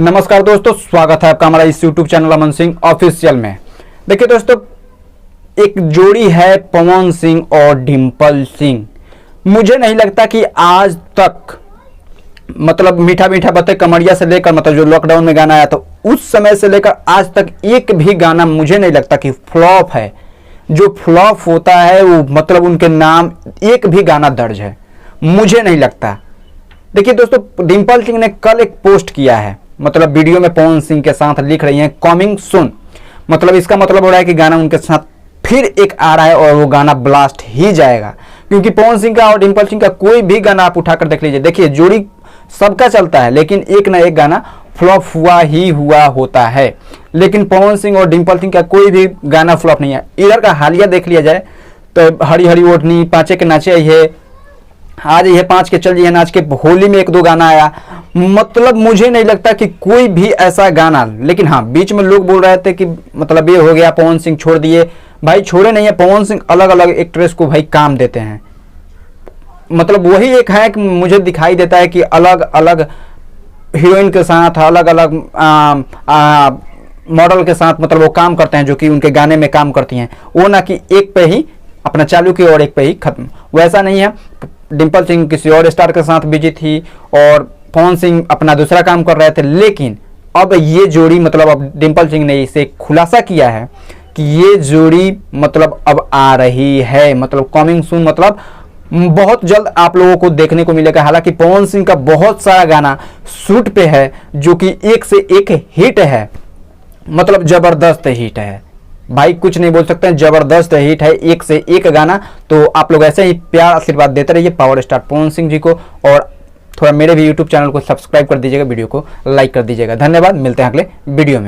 नमस्कार दोस्तों, स्वागत है आपका हमारा इस YouTube channel Aman Singh official में। देखिए दोस्तों, एक जोड़ी है पवन सिंह और डिंपल सिंह। मुझे नहीं लगता कि आज तक मतलब मीठा मीठा बातें कमरिया से लेकर मतलब जो लॉकडाउन में गाना आया था उस समय से लेकर आज तक एक भी गाना मुझे नहीं लगता कि फ्लॉप है। जो फ्लॉप होता है वो मतलब उनके नाम एक भी गाना दर्ज है, मुझे नहीं लगता। देखिए दोस्तों, डिंपल सिंह ने कल एक पोस्ट किया है, मतलब वीडियो में पवन सिंह के साथ लिख रही हैं कमिंग सून। मतलब इसका मतलब हो रहा है कि गाना उनके साथ फिर एक आ रहा है और वो गाना ब्लास्ट ही जाएगा, क्योंकि पवन सिंह का और डिंपल सिंह का कोई भी गाना आप उठाकर देख लीजिए। देखिए, जोड़ी सबका चलता है लेकिन एक ना एक गाना फ्लॉप हुआ होता है, लेकिन पवन सिंह और डिंपल सिंह का कोई भी गाना फ्लॉप नहीं है। इधर का हालिया देख लिया जाए तो हरी हरी ओढ़नी, पांचे के नाचे है, आज ये 5 के चल ये नाच के, होली में 1-2 गाना आया। मतलब मुझे नहीं लगता कि कोई भी ऐसा गाना, लेकिन हाँ बीच में लोग बोल रहे थे कि मतलब ये हो गया पवन सिंह छोड़ दिए। भाई छोड़े नहीं है, पवन सिंह अलग अलग एक्ट्रेस को भाई काम देते हैं। मतलब वही एक है कि मुझे दिखाई देता है कि अलग अलग हीरोइन के साथ अलग अलग मॉडल के साथ मतलब वो काम करते हैं जो कि उनके गाने में काम करती हैं, वो ना कि एक पे ही अपना चालू की और एक पे ही खत्म। वैसा नहीं है। डिंपल सिंह किसी और स्टार के साथ बिजी थी और पवन सिंह अपना दूसरा काम कर रहे थे, लेकिन अब ये जोड़ी मतलब अब डिंपल सिंह ने इसे खुलासा किया है कि ये जोड़ी मतलब अब आ रही है, मतलब कमिंग सून, मतलब बहुत जल्द आप लोगों को देखने को मिलेगा। हालांकि पवन सिंह का बहुत सारा गाना शूट पे है जो कि एक से एक हिट है, मतलब जबरदस्त हिट है। भाई कुछ नहीं बोल सकते हैं, जबरदस्त हिट है, एक से एक गाना। तो आप लोग ऐसे ही प्यार आशीर्वाद देते रहिए पावर स्टार पवन सिंह जी को, और थोड़ा मेरे भी यूट्यूब चैनल को सब्सक्राइब कर दीजिएगा, वीडियो को लाइक कर दीजिएगा। धन्यवाद, मिलते हैं अगले वीडियो में।